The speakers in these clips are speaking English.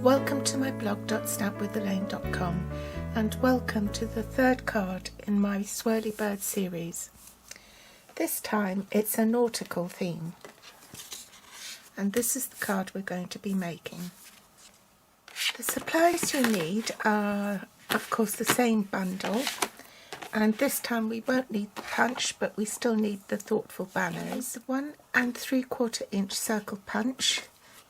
Welcome to my blog stampwithelaine.com and welcome to the third card in my Swirly Bird series. This time it's a nautical theme, and this is the card we're going to be making. The supplies you need are of course the same bundle, and this time we won't need the punch, but we still need the thoughtful banners. The 1 3/4 inch circle punch,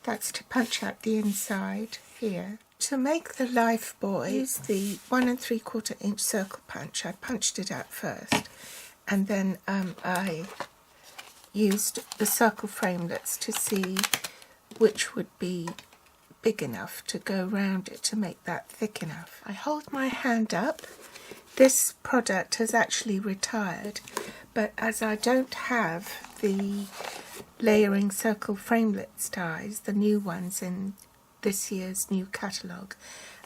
that's to punch out the inside here. To make the life buoy, use the 1 3/4 inch circle punch. I punched it out first, and then I used the circle framelets to see which would be big enough to go around it to make that thick enough. I hold my hand up. This product has actually retired, but as I don't have the layering circle framelets dies, the new ones in this year's new catalogue,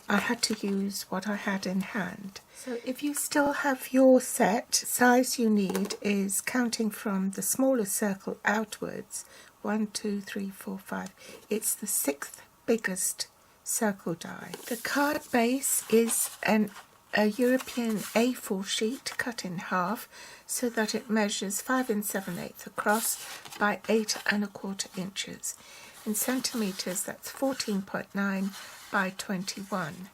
I had to use what I had in hand. So if you still have your set, size you need is, counting from the smallest circle outwards, 1, 2, 3, 4, 5. It's the 6th biggest circle die. The card base is a European A4 sheet cut in half so that it measures 5 7/8 across by 8 1/4 inches. In centimetres, that's 14.9 by 21.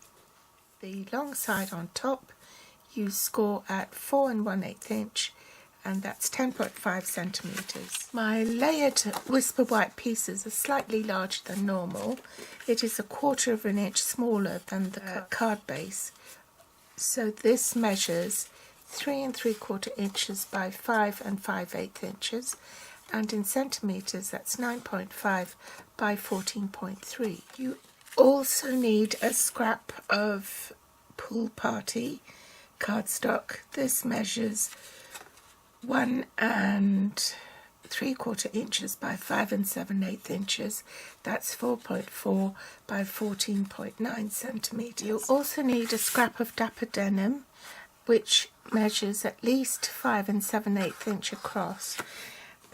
The long side on top you score at 4 1/8 inch, and that's 10.5 centimetres. My layered whisper white pieces are slightly larger than normal. It is 1/4 inch smaller than the card base. So this measures 3 3/4 inches by 5 5/8 inches, and in centimetres that's 9.5 by 14.3. You also need a scrap of pool party cardstock. This measures 1 3/4 inches by 5 7/8 inches. That's 4.4 by 14.9 centimetres. You'll also need a scrap of dapper denim, which measures at least 5 7/8 inch across,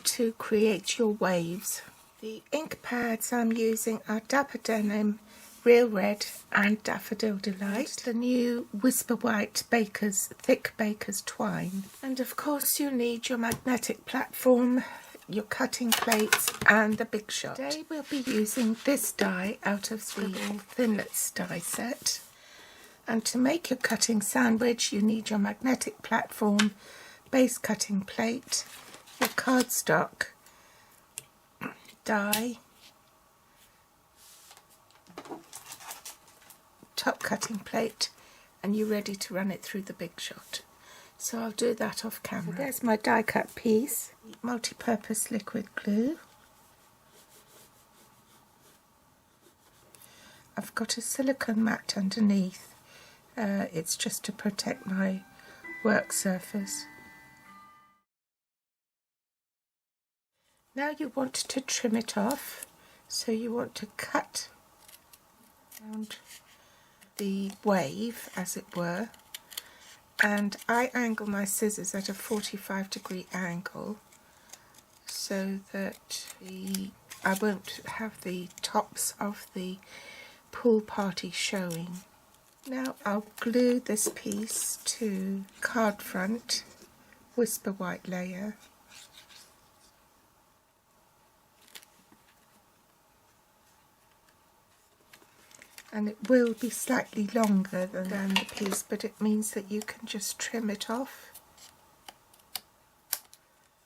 to create your waves. The ink pads I'm using are dapper denim, real red and daffodil delight, the new whisper white thick baker's twine. And of course you need your magnetic platform, your cutting plates and the big shot. Today we'll be using this die out of the Thinlits die set. And to make your cutting sandwich you need your magnetic platform, base cutting plate, your cardstock, die, top cutting plate, and you're ready to run it through the big shot. So I'll do that off camera. So there's my die cut piece, multi-purpose liquid glue. I've got a silicone mat underneath. It's just to protect my work surface. Now you want to trim it off, so you want to cut around the wave, as it were, and I angle my scissors at a 45-degree angle so that I won't have the tops of the pool party showing. Now I'll glue this piece to card front whisper white layer. And it will be slightly longer than the piece, but it means that you can just trim it off.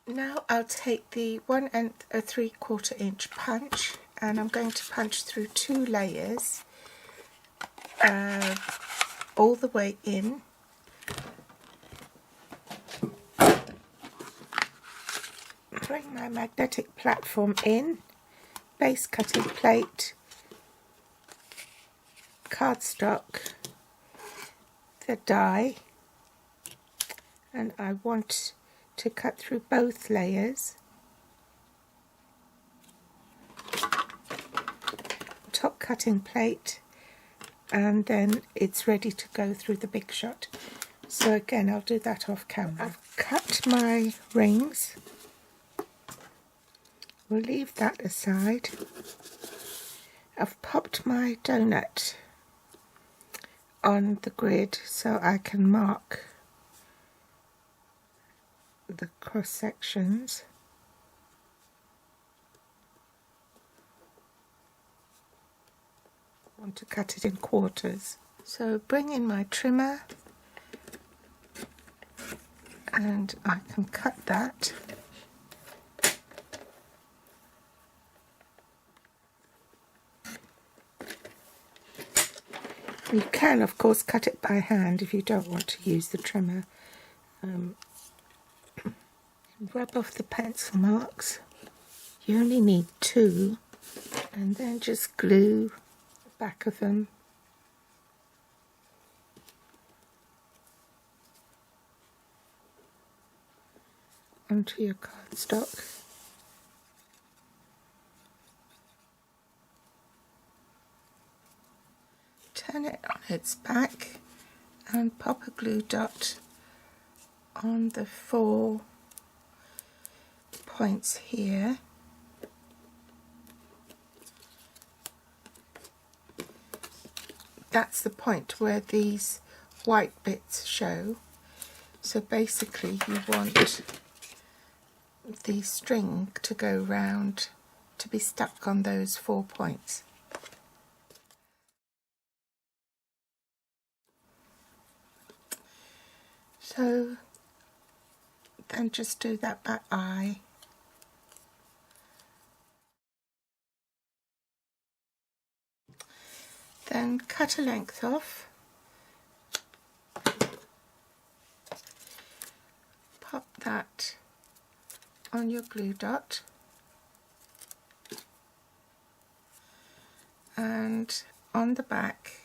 Now I'll take the 1 3/4 inch punch, and I'm going to punch through 2 layers all the way in. Bring my magnetic platform in, base cutting plate, cardstock, the die, and I want to cut through both layers. Top cutting plate, and then it's ready to go through the big shot. So again, I'll do that off camera. I've cut my rings. We'll leave that aside. I've popped my donut on the grid so I can mark the cross sections. I want to cut it in quarters. So bring in my trimmer and I can cut that. You can of course cut it by hand if you don't want to use the trimmer. Rub off the pencil marks. You only need 2, and then just glue the back of them. Onto your cardstock. Turn it on its back and pop a glue dot on the 4 points here. That's the point where these white bits show. So basically you want the string to go round to be stuck on those 4 points. So then just do that back eye. Then cut a length off, pop that on your glue dot, and on the back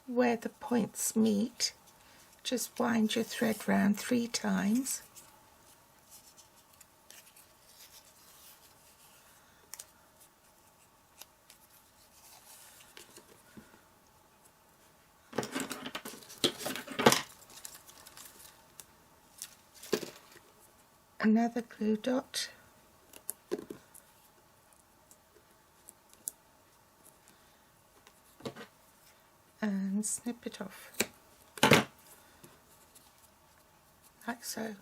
where the points meet, just wind your thread round 3 times. Another glue dot, and snip it off, like so.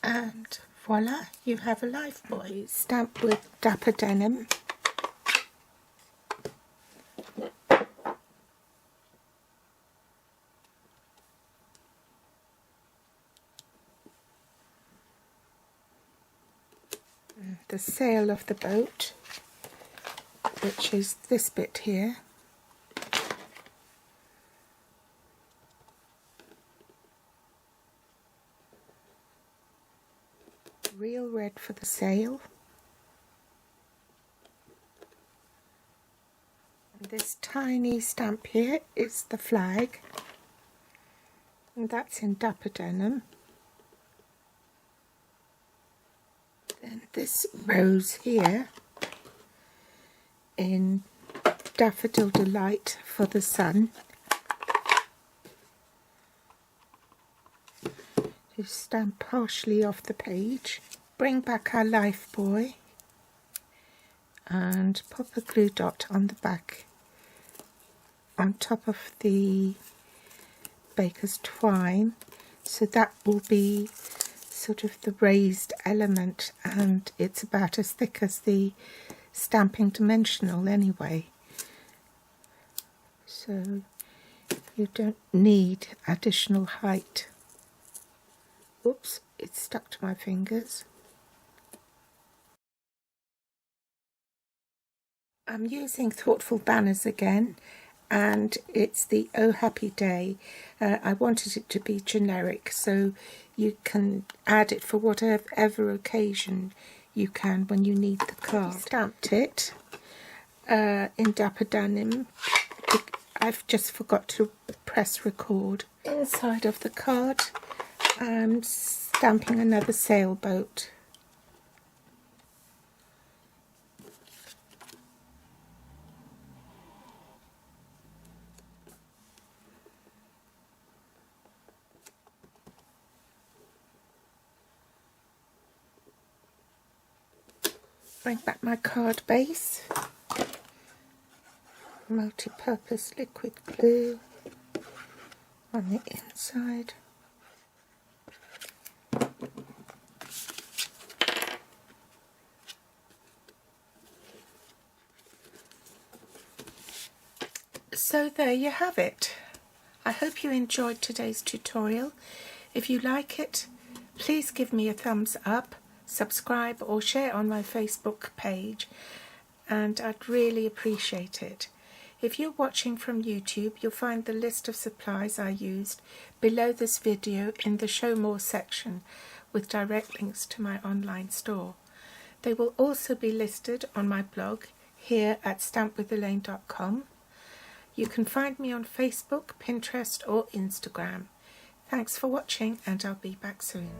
And voila, you have a life boy stamped with dapper denim. The sail of the boat, which is this bit here. Real red for the sail. And this tiny stamp here is the flag, and that's in dapper denim. Then this rose here in Daffodil Delight for the sun. To stamp partially off the page. Bring back our life boy and pop a glue dot on the back on top of the baker's twine, so that will be sort of the raised element, and it's about as thick as the stamping dimensional anyway, so you don't need additional height. Oops, it's stuck to my fingers. I'm using Thoughtful Banners again, and it's the Oh Happy Day. I wanted it to be generic, so you can add it for whatever occasion you can when you need the card. I stamped it in dapper denim. I've just forgot to press record. Inside of the card I'm stamping another sailboat. Bring back my card base, multi-purpose liquid glue on the inside. So there you have it. I hope you enjoyed today's tutorial. If you like it, please give me a thumbs up, subscribe or share on my Facebook page, and I'd really appreciate it. If you're watching from YouTube, you'll find the list of supplies I used below this video in the Show More section with direct links to my online store. They will also be listed on my blog here at stampwithelaine.com. You can find me on Facebook, Pinterest or Instagram. Thanks for watching, and I'll be back soon.